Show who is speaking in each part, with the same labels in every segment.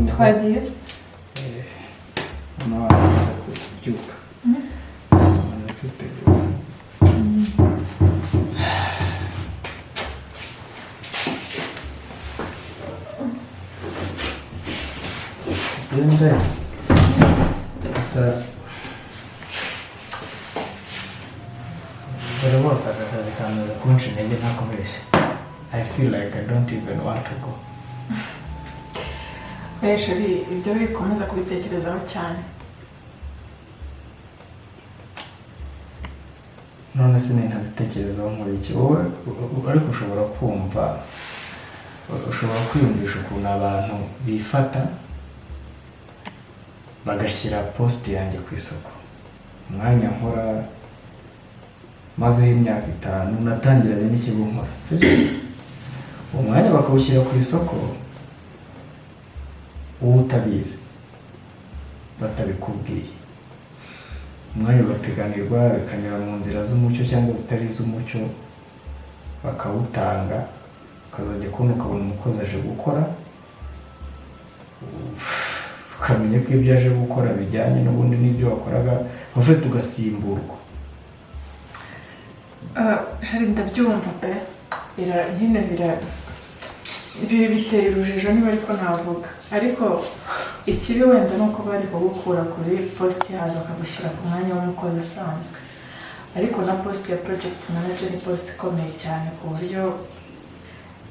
Speaker 1: Twagiye
Speaker 2: naza kubyuka dore bose aka kazi kamaze kunca intege ntakubeshya. I feel like I don't even want to go.
Speaker 1: Sheri, ibyo bikomeza kubitekerezaho cyane.
Speaker 2: None se ntabitekerezaho muri iki wowe ariko ushobora kumva ushobora kwiyumvisha ukuntu abantu bifata bagashyira post yanjye ku isoko. Umwanya nkora maze imyaka 5 natangiranye n'ikigo nkora. Sibyo? Umwanya bakawushyira ku isoko uwo utabizi batabikubwiye. Umwanya bapiganirwa bikanyura mu nzira z'umucyo cyangwa zitari z'umucyo bakawutanga ukazajya kubona ukabona umukozi aje gukora ukamenya ko ibyo aje gukora bijyanye n'ubundi n'ibyo wakoraga ufite ugasimburwa.
Speaker 1: Sheri ndabyumva pe nyine biteye urujijo niba ariko navuga, ariko ikibi wenda nuko bari kugukura kuri post yawe bakagushyira ku mwanya w'umukozi usanzwe, ariko na post ya project manager ni post ikomeye cyane ku buryo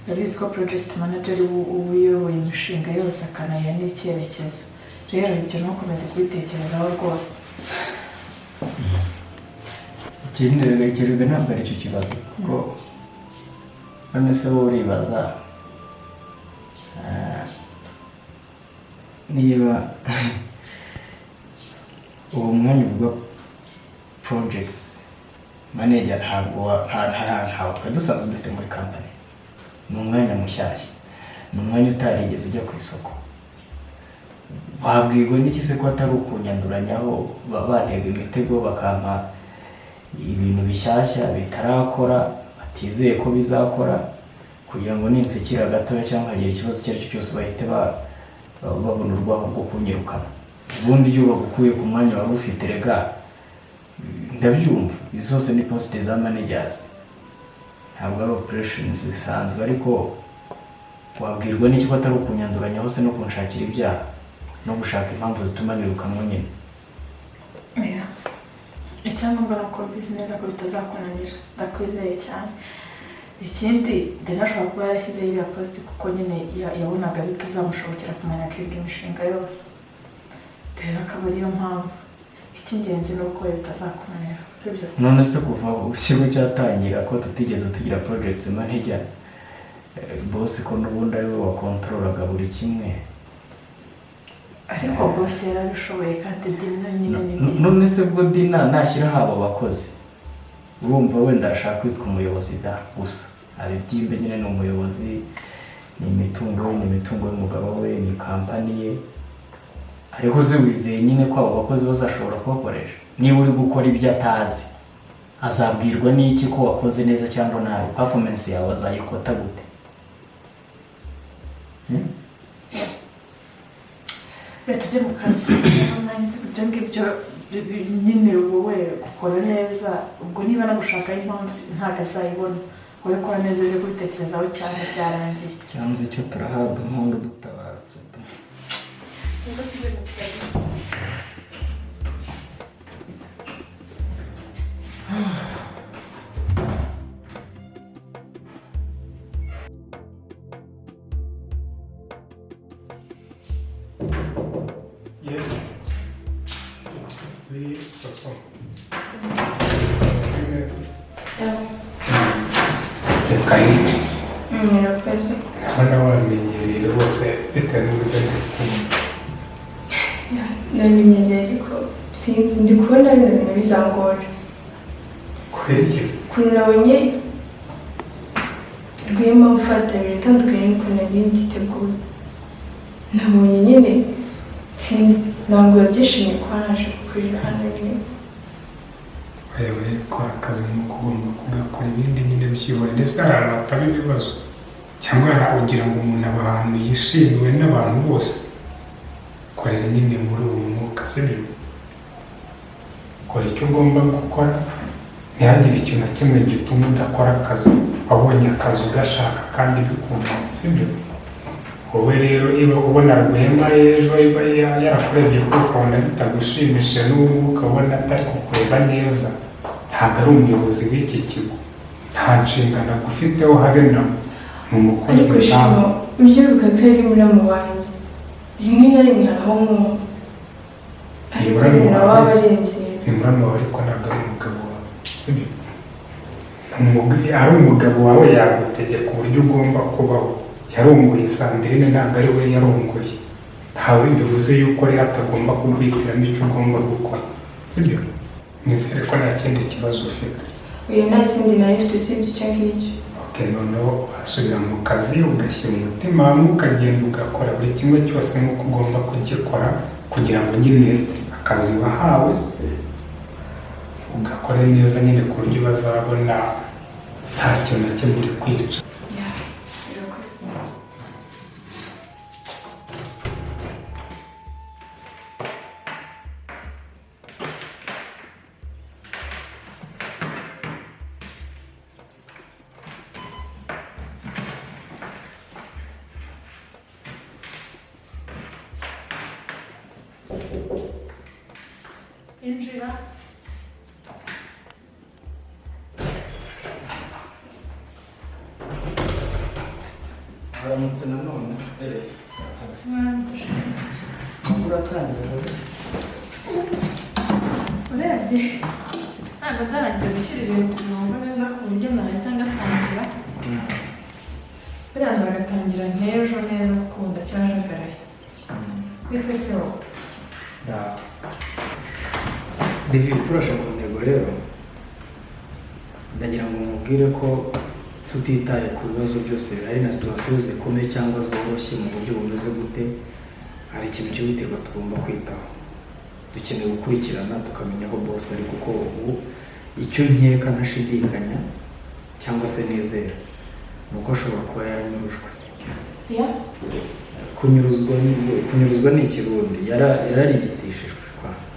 Speaker 1: urabizi ko project manager uba uyoboye imishinga yose akanayiha n'icyerekezo. Rero ibyo ntukomeze kubitekerezaho rwose.
Speaker 2: Ikindi ntabwo ari cyo kibazo kuko none se wowe uribaza niba uwo mwanya uvuga projects manager ntabwo twari dusanzwe dufite muri company. Ni umwanya mushyashya, ni umwanya utarigeze ujya ku isoko. Wabwirwa n'iki se ko atari ukunyanduranyaho bantega imitego bakampa ibintu bishyashya bitarakora batizeye ko bizakora kugira ngo ninsekira gatoya cyangwa hagira ikibazo icyo ari cyo cyose bahite babona urwaho rwo kunyirukana. Ubundi iyo bagukuye ku mwanya wari ufite rega ndabyumva izo zose ni poste za managers ntabwo ari operations zisanzwe, ariko wabwirwa n'iki ko atari ukunyanduranya hose no kunshakira ibyaha no gushaka impamvu zituma nirukanwa nyine.
Speaker 1: Icyangombwa nuko business ko bitazakunanira ndakwizeye cyane. Ikindi Dina ashobora kuba yarashyizeho iriya post kuko nyine yabonaga bitazamushobokera kumanaginga imishinga yose, rero akaba ariyo mpamvu. Icy'ingenzi ni uko bitazakunanira, sibyo?
Speaker 2: None se kuva ikigo cyatangira ko tutigeze tugira project manager boss ko n'ubundi ari we wakontorolaga buri kimwe,
Speaker 1: ariko boss yarabishoboye kandi Dina nyine ni
Speaker 2: none se ubwo Dina nashyira habo bakozi urumva wenda ashaka kwitwa umuyobozi da gusa abibyimbe nyine ni umuyobozi, ni imitungo y'umugabo we, ni company ye, ariko ze wizeye nyine ko abo bakozi bazashobora kubakoresha. Niba uri gukora ibyo atazi azabwirwa n'iki ko wakoze neza cyangwa nabi? Performance yawe azayikota gute?
Speaker 1: tujye mu kazi ibyo ngibyo nyine wowe gukora neza. Ubwo niba nagushakaho impamvu ntabwo azayibona, wowe kora neza uje kubitekerezaho cyane byarangiye.
Speaker 2: Cyanze icyo turahabwa impundu dutabarutse.
Speaker 3: Yes. Oui, ça sent.
Speaker 1: Murakoze.
Speaker 3: Hano wamenyereye rwose bitewe n'uburyo
Speaker 4: ndamenyereye ariko sinzi ndi kubona bino bintu bizangora.
Speaker 3: kwerekeza
Speaker 4: Ukuntu nabonye Rwema ufata ibintu bitandukanye n'ukuntu nari mbyiteguye, nabonye nyine sinzi ntabwo yabyishimiye kuba naje kukurira hano nyine.
Speaker 3: wewe kora akazi nk'uko ugomba kugakora ibindi nyine byihore ndetse hari ahantu hataba ibibazo cyangwa ugira ngo umuntu aba ahantu yishimiwe n'abantu bose korera nyine muri uwo mwuka sibyo kora icyo ugomba gukora ntihagire ikintu na kimwe gituma udakora akazi wabonye akazi ugashaka kandi bikumva sibyo wowe rero iba ubona rwema ejo iba yarakurebye ko ukabona bitagushimishije n'ubu ukabona atari kukureba neza ntabwo ari umuyobozi w'iki kigo nta nshingano agufiteho habe na ni umukozi nawe
Speaker 4: ibyo bikaba ari muramu wanjye rimwe na rimwe haraho nk'umuntu ariko umuntu aba arengera
Speaker 3: ni muramu wawe ariko ntabwo ari umugabo wawe sibyo ari umugabo wawe yagutegeka uburyo ugomba kubaho yarongoye Sandrine ntabwo ari we yarongoye ntawe bivuze yuko rero atagomba kuguhitiramo icyo ugomba gukora sibyo nizere ko nta kindi kibazo ufite
Speaker 4: nta kindi nari mfite usibye icyo ngicyo
Speaker 3: noneho urasubira mu kazi ugashyira umutima hamwe ukagenda ugakora buri kimwe cyose nk'uko ugomba kugikora kugira ngo nyine akazi wahawe ugakore neza nyine ku buryo bazabona nta kintu na kimwe uri kwica
Speaker 1: Injira.
Speaker 2: Aramutse nanone. Uratangira rwose.
Speaker 1: Urebye ntabwo ndarangiza gushyira ibintu ku murongo neza ku buryo nahita ngatangira buriya nzagatangira nk'ejo neza kuko ubu ndacyajagaraye bite se wowe
Speaker 2: Divi turashaka ku ntego rero ndagira ngo mubwire ko tutitaye ku bibazo byose bihari na situwasiyo zikomeye cyangwa zoroshye mu buryo bumeze gute hari ikintu cyihutirwa tugomba kwitaho dukeneye gukurikirana tukamenya aho bose ari kuko ubu icyo nkeka ntashidikanya cyangwa se nizera ni uko ashobora kuba yaranyurujwe kunyuruzwa ni ikirundi yararigitishijwe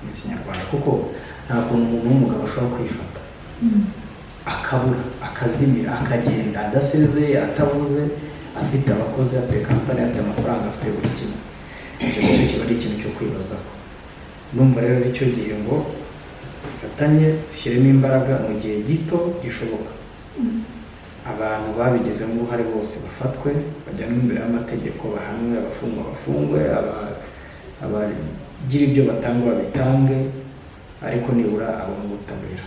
Speaker 2: mu kinyarwanda kuko nta kuntu umuntu w'umugabo ashobora kwifata akabura akazimira akagenda adasezeye atavuze afite abakozi afite kampani afite amafaranga afite buri kimwe icyo ngicyo kiba ari ikintu cyo kwibazaho numva rero ari cyo gihe ngo dufatanye dushyiremo imbaraga mu gihe gito gishoboka abantu babigizemo uruhare bose bafatwe bajyanwe imbere y'amategeko bahanwe abafungwa bafungwe abagira ibyo batanga babitange ariko nibura abona ubutabera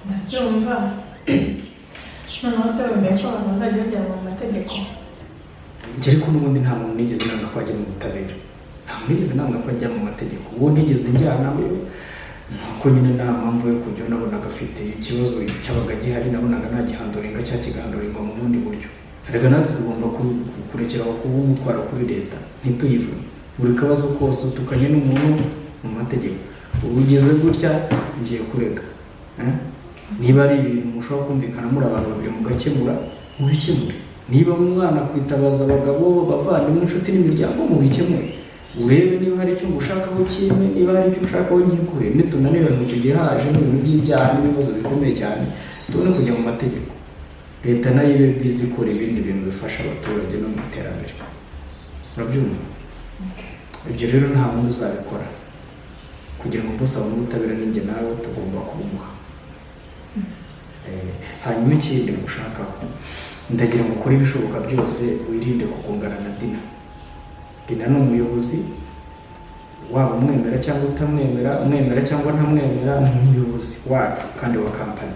Speaker 1: ndabyumva noneho se wemeye ko abantu bazajya bajyanwa mu mategeko
Speaker 2: njye ariko n'ubundi nta muntu nigeze nanga ko ajya mu butabera nta muntu nigeze nanga ko ajya mu mategeko uwo nigeze njyana we nuko nyine nta mpamvu yo kujya nabonaga afite ikibazo cyabaga gihari nabonaga nagihanduringa cyangwa kigahandurirwa mu bundi buryo reka natwe tugomba kurekera kuba umutwara kuri leta ntituyivune buri kabazo kose utukanye n'umuntu mu mategeko ubugeze gutya ngiye kurega niba ari ibintu mushobora kumvikana muri abantu babiri mugakemura mubikemure niba umwana kwitabaza abagabo bavandimwe inshuti n'imiryango mubikemure urebe niba hari icyo ushakaho kimwe niba hari icyo ushakaho nyikuhe nitunanira mu gihe haje n'ibintu by'ibyaha n'ibibazo bikomeye cyane tubone kujya mu mategeko leta nayo ibe bizi ikora ibindi bintu bifasha abaturage no mu iterambere urabyumva ibyo rero nta muntu uzabikora kugira ngo bose abone ubutabera n'injye nawe tugomba kubumuha hanyuma ikindi gushakaho ndagira ngo ukore ibishoboka byose wirinde kugongana na Dina. Dina ni umuyobozi waba umwemera cyangwa utamwemera umwemera cyangwa ntamwemera ni umuyobozi wacu kandi wa kampani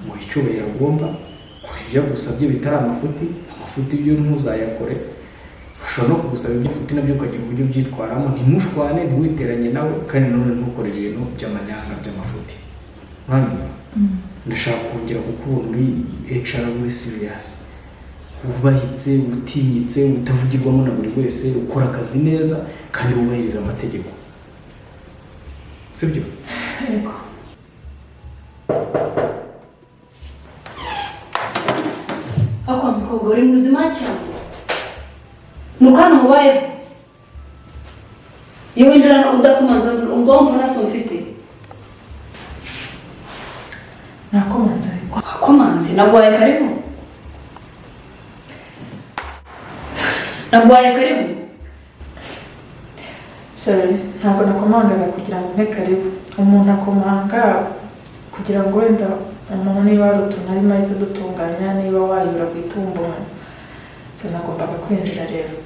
Speaker 2: mu icyubahiro agomba kora ibyo gusabye bitari amafuti ibyo ntuzayakore bashobora no kugusaba ibyo futi nabyo ukagira uburyo byitwaramo ntimushwane ntiwiteranye nawe kandi none ntukore ibintu by'amanyanga by'amafuti ndashaka kongera kukubona uri HR muri serious ubahitse utinyitse utavugirwamo na buri wese ukora akazi neza kandi wubahiriza amategeko
Speaker 3: sibyo?
Speaker 1: Yego.
Speaker 4: Ako mukobwa uri muzima cyane. Nukana mubayeho. Iyo winjira udakomanza umva naso ufite.
Speaker 1: Nakomanza ariko.
Speaker 4: Akomanze nagwaye karibu. Nagwaye karibu.
Speaker 1: Sorry, ntabwo nakomangaga kugira ngo mpe karibu. Umuntu akomanga kugira ngo wenda umuntu niba ari utuntu arimo ahita dutunganya, niba wayura ku itumbo sinagombaga kwinjira rero.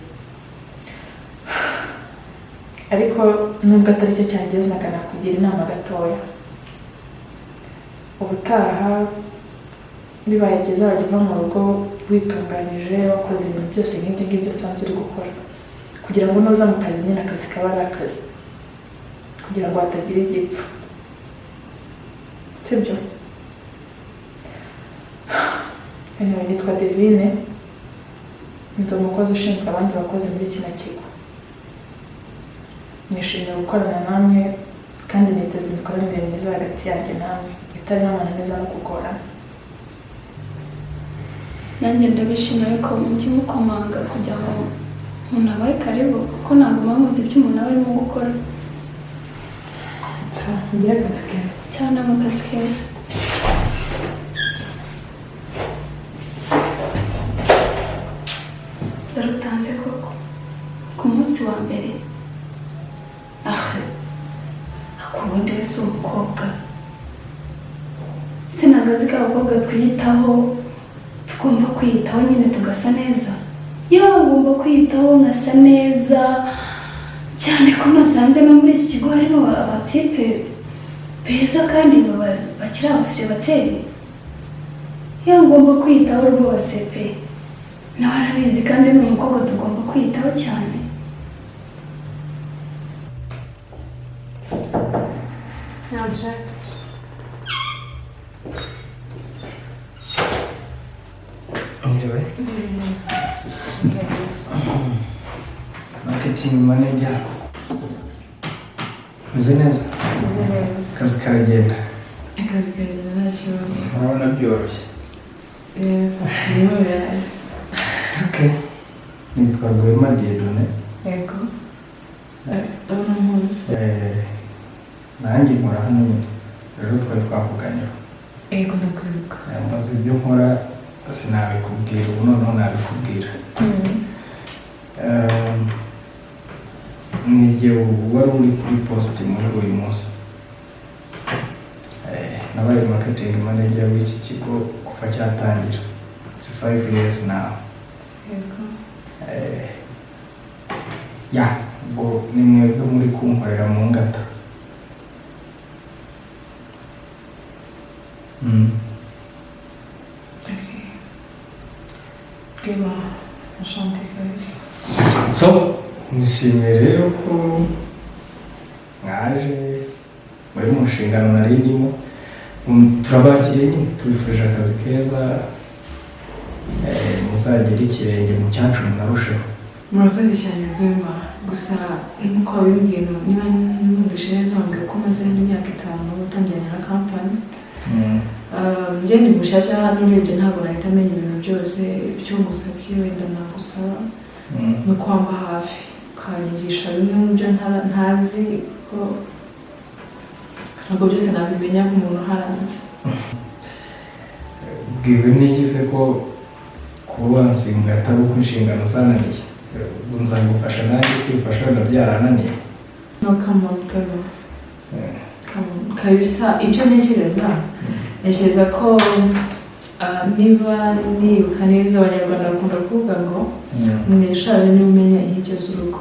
Speaker 1: Ariko nubwo atari cyo cyangezaga nakugira inama gatoya. Ubutaha bibaye byiza wajya uva mu rugo witunganyije wakoze ibintu byose nk'ibyo ngibyo nsanzwe uri gukora, kugira ngo nuza mu kazi nyine akazi kaba ari akazi, kugira ngo hatagira igipfu, sibyo? Anyway, nitwa Divine, ndi umukozi ushinzwe abandi bakozi muri kino kigo. Nishimiye gukorana namwe kandi niteze imikoranire myiza hagati yanjye namwe itarimo amananiza no kugorana.
Speaker 4: Nanjye ndabishimira ariko mujye mukomanga kugira ngo umuntu abaye karibu kuko ntabwo muzi ibyo umuntu aba arimo gukora.
Speaker 1: Ngira akazi keza.
Speaker 4: Cyane akazi keza. Ndarutanze koko ku munsi wa mbere. Akubundi wese umukobwa. Sinagazi k'abakobwa twiyitaho, tugomba kwiyitaho nyine tugasa neza. Ngomba kwiyitaho nkasa neza cyane ko nasanze no muri iki kigo harimo abatipe beza kandi bakiri abasiribateri. Ngomba kwiyitaho rwose pe. Nawe arabizi kandi ni umukobwa tugomba kwiyitaho cyane.
Speaker 1: Naje.
Speaker 5: Anyway. Marketing manager. Meze neza? Akazi karagenda.
Speaker 1: Akazi karagenda nta kibazo.
Speaker 5: Urabona byoroshye.
Speaker 1: Birazi.
Speaker 5: Okay. Nitwa Dina.
Speaker 1: Yego. Ndabona umunsi.
Speaker 5: Nanjye nkora hano nyine. Rero twari twavuganyeho.
Speaker 1: Yego ndakwibuka.
Speaker 5: Mbaza ibyo nkora sinabikubwira, ubu noneho nabikubwira. Nijye wari uri kuri post muri uyu munsi. Nabaye marketing manager w'iki kigo kuva cyatangira. It's 5 years now.
Speaker 1: Yego.
Speaker 5: Ngo ni mwebwe muri kunkorera mu ngata.
Speaker 1: Prima, enchanté kabisa.
Speaker 5: So, nishimiye rero ko mwaje muri mu nshingano nari ndimo. Turabakiriye nyine, tubifurije akazi keza, muzagire ikirenge mu cyacu munarusheho.
Speaker 1: Murakoze cyane Rwema, gusa nk'uko wabimbwiye niba numvise neza wambwira ko umaze n'imyaka 5 utangiranye na kampani. Njye ndi mushyashya hano urebye ntabwo nahita menya ibintu byose icyo ngusabye wenda nagusaba no kwamba hafi ukanyigisha bimwe mu byo ntazi ko ntabwo byose nabimenya nk'umuntu uharambye.
Speaker 5: Bwiwe nigize ko kuba wansimbwa atari uko inshingano zananiye, nzagufasha nanjye kwifasha wenda byarananiye.
Speaker 1: No, come on, Rwema. Kabisa icyo ntekereza ntekereza ko niba nibuka neza abanyarwanda bakunda kuvuga ngo mweshaje niba umenya inkike z'urugo.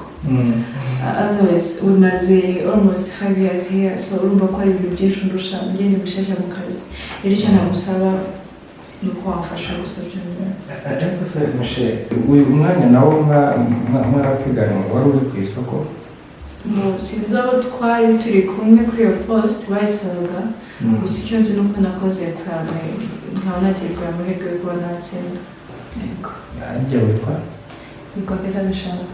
Speaker 1: Otherwise umaze almost 5 years here, so urumva ko hari ibintu byinshi ndusha ngende mushyashya mu kazi. Rero icyo nagusaba ni uko wamfasha gusa byonyine.
Speaker 5: Ariko se Michelle, uyu mwanya nawo mwarapiganwa wari uri ku isoko?
Speaker 1: Sinzi abo twari turi kumwe kuri iyo post bayisabaga, gusa icyo nzi nuko nakoze cyane nkaba nagirwa amahirwe yo kuba natsinda. Yego.
Speaker 5: Harya witwa?
Speaker 1: Yitwa Keza
Speaker 5: Michelle.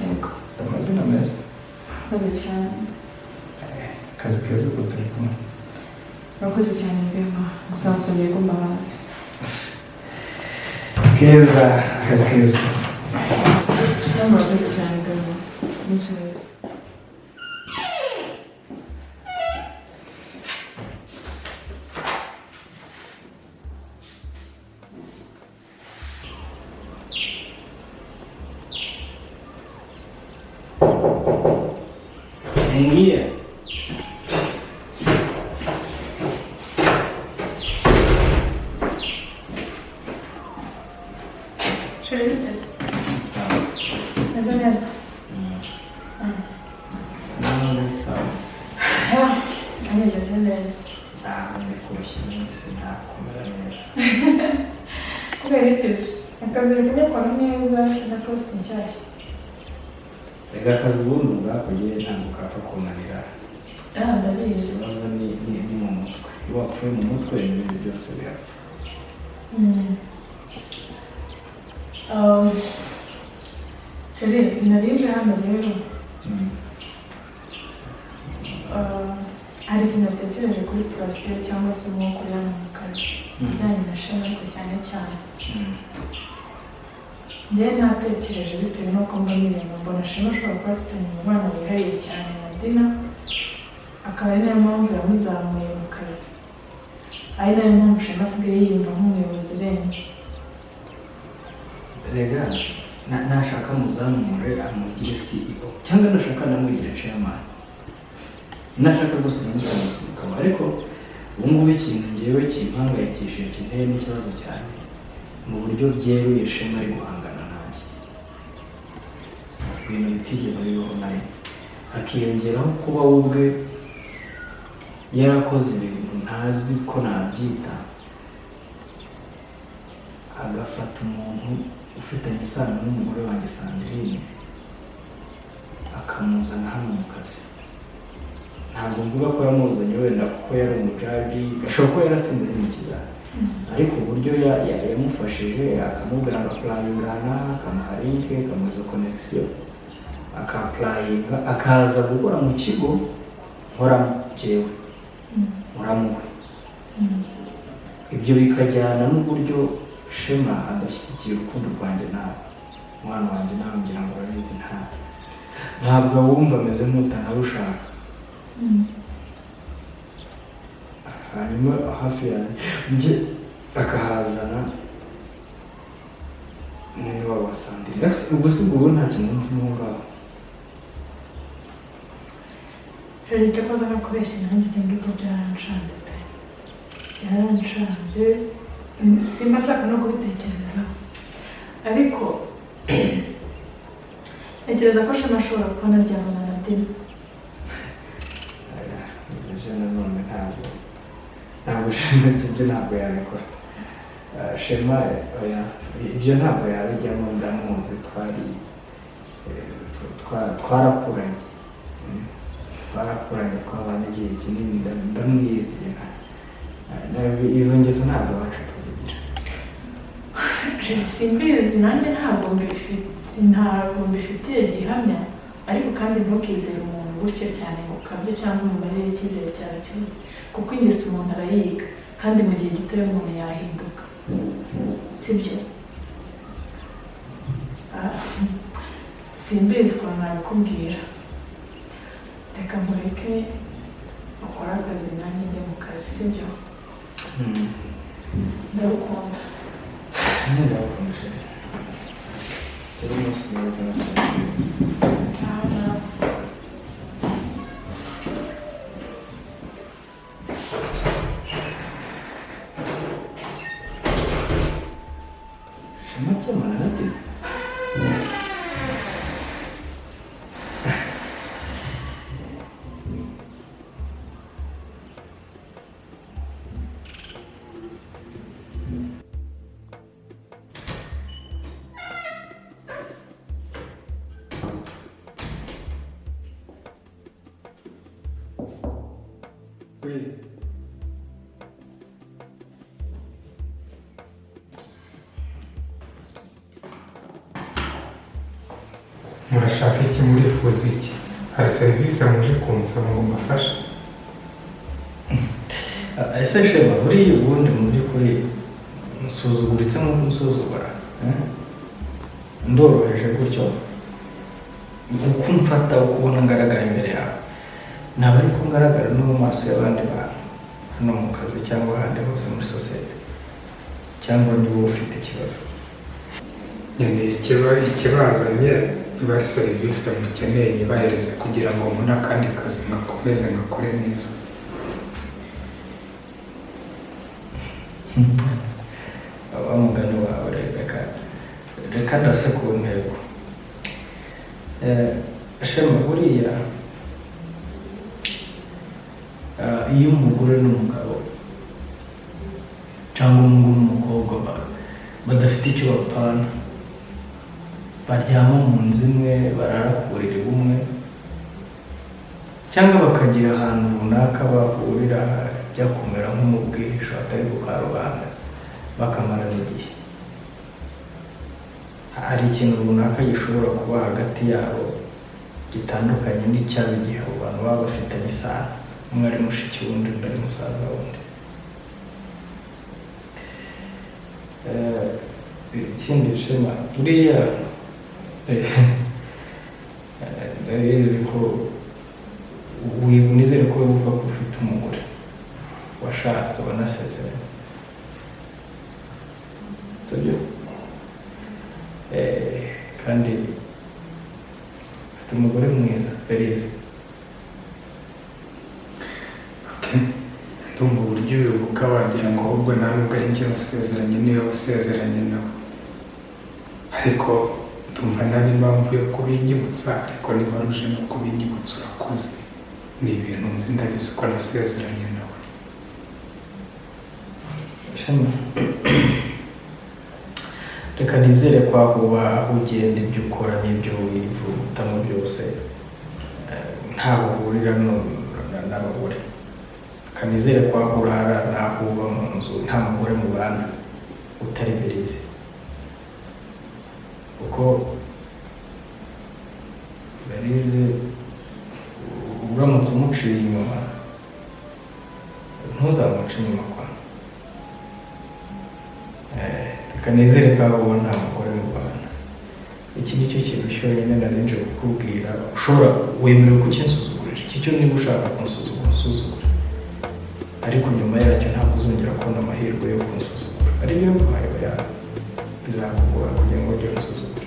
Speaker 1: Yego.
Speaker 5: Ufite amazina meza.
Speaker 1: Murakoze cyane.
Speaker 5: akazi keza ko turi kumwe.
Speaker 1: Urakoze cyane Rwema, gusa nsubire kumva hafi.
Speaker 5: Keza, akazi keza.
Speaker 1: Urakoze cyane Rwema, umunsi mwiza.
Speaker 2: Ingia.
Speaker 1: Şöyle bir tez.
Speaker 2: Sağ ol.
Speaker 1: Neza neza.
Speaker 2: Sağ ol.
Speaker 1: Ya, hani neza neza.
Speaker 2: Ndikurushye mwese ntakomera neza.
Speaker 1: Kubera iki? Akazi uri kugakora neza na post nshyashya.
Speaker 2: Rega akazi ubundi ubwakugiye ntabwo kapfa kunanira.
Speaker 1: Ndabizi.
Speaker 2: Ikibazo ni mu mutwe. Iyo wapfuye mu mutwe ibintu byose birapfa.
Speaker 1: Nabije hano rero hari ikintu natekereje kuri situwasiyo cyangwa se umwuka uri hano mu kazi bijyanye na shema ariko cyane cyane njyewe natekereje bitewe n'uko mbona ibintu mbona shema ashobora kuba afitanye umubano wihariye cyane na Dina akaba ari nayo mpamvu yamuzamuye mu kazi ari nayo mpamvu shema asigaye yiyumva nk'umuyobozi urenze.
Speaker 2: Rega nashaka muzamure amugire CEO cyangwa nashaka namugire chairman. Nashaka rwose namusamusukamo ariko ubu ngubu ikintu ngewe kimpangayikishije kinteye n'ikibazo cyane mu buryo byeruye shema ari guhangana nanjye ibintu bitigeze bibaho nayo hakiyongeraho kuba we ubwe yarakoze ibintu ntazi ko nabyita agafata umuntu ufitanye isano n'umugore wanjye Sandrine akamuzana hano mu kazi. Ntabwo mvuga ko yamuzanye wenda kuko yari umujaji ashobora kuba yaratsinze n'imikizana ariko uburyo yamufashije akamubwira ngo apurayingana akamuha linke akamuha izo konegisiyo akapurayinga akaza gukora mu kigo nkoramo jyewe muramuwe. Ibyo bikajyana n'uburyo shema adashyigikiye urukundo rwanjye nawe umwana wanjye nawe ngira ngo urabizi ntabwo wumva ameze nk'utanarushaka. Hanyuma hafi yanjye akahazana mwene wabo wa Sandrine ubwo si ubwo nta kintu numvaho.
Speaker 1: Rero icyo koza no kubeshya nanjye ibyo ngibyo byaranshanze pe byaranshanze simba nshaka no kubitekerezaho ariko ntekereza ko shema ashobora kuba anaryamana na Dina.
Speaker 2: Nanone ntabwo shema ibyo ntabwo yabikora. Shema ibyo ntabwo yabijyamo ndamuzi twarakuranye twabanye igihe kinini ndamwiziye izo ngeso ntabwo abacu tuzigira.
Speaker 1: Simbizi nanjye ntabwo mbifitiye gihamya ariko kandi ntukizere umuntu gutyo cyane ngo ukabye cyangwa umumarire icyizere cyawe cyose kuko ingeso umuntu arayiga kandi mu gihe gitoya umuntu yahinduka sibyo. Simbizi ukuntu nabikubwira reka nkureke ukore akazi nanjye njye mu kazi sibyo. Ndagukunda.
Speaker 2: Ndagukunda shema. Turi umunsi mwiza na shema.
Speaker 1: Sawa.
Speaker 2: Shema aryamana na Dina.
Speaker 3: Murashaka iki? Murifuza iki? Hari serivisi muje kunsaba ngo mbafashe?
Speaker 2: ese shema buriya ubundi mu by'ukuri musuzuguritse nk'uko musuzugura ndoroheje gutyo uko mfata ukubona ngaragara imbere yawe ntabwo ariko ngaragara no mu maso y'abandi bantu hano mu kazi cyangwa ahandi hose muri sosiyete cyangwa niba ufite ikibazo
Speaker 3: nyine ikibazanye iba ari serivisi mukeneye nyibahereze kugira ngo mbone akandi kazi nakomeze ngakore neza.
Speaker 2: abamugani wawe reka ndase ku ntego. Shema buriya iyo umugore n'umugabo cyangwa umuhungu n'umukobwa badafite icyo bapfana, baryama mu nzu imwe, barara ku buriri bumwe, cyangwa bakagira ahantu runaka bahurira hajya kumera nko mu bwihisho hatari ku karubanda bakamarana igihe, hari ikintu runaka gishobora kuba hagati yabo gitandukanye n'icyaba igihe abo bantu baba bafitanye isano, umwe ari mushiki w'undi, undi ari musaza w'undi. Ikindi Shema buriya ndabizi ko nizere ko wibuka ko ufite umugore washatse wanasezeranye, sibyo? Kandi ufite umugore mwiza Berize.
Speaker 3: Ndumva uburyo ubivuga wagira ngo ahubwo nta nubwo ari njye wasezeranye, niwe wasezeranye nawe, ariko ndumva nta n'impamvu yo kubinyibutsa, ariko niba ruje no kubinyibutsa urakoze, ni ibintu nzi ndabizi ko nasezeranye nawe.
Speaker 2: Shema reka nizere ko aho ugenda ibyo ukora n'ibyo wivutamo byose ntaho uhurira n'abagore, kanizere ko aho urara n'aho uba mu nzu nta mugore mubana utari Berize, kuko Berize uramutse umuciye inyuma ntuzamuce inyuma kwa kanizere ko aho nta mugore mubana. Iki ni cyo kintu cyonyine narinje kukubwira, ushobora wemerewe kukinsuzugurira iki cyo, niba ushaka kunsuzugura unsuzugure, ariko nyuma yacyo ntabwo uzongera kubona amahirwe yo kunsuzugura, ari yo mpayo yawe bizakugora kugira ngo ujye unsuzugura.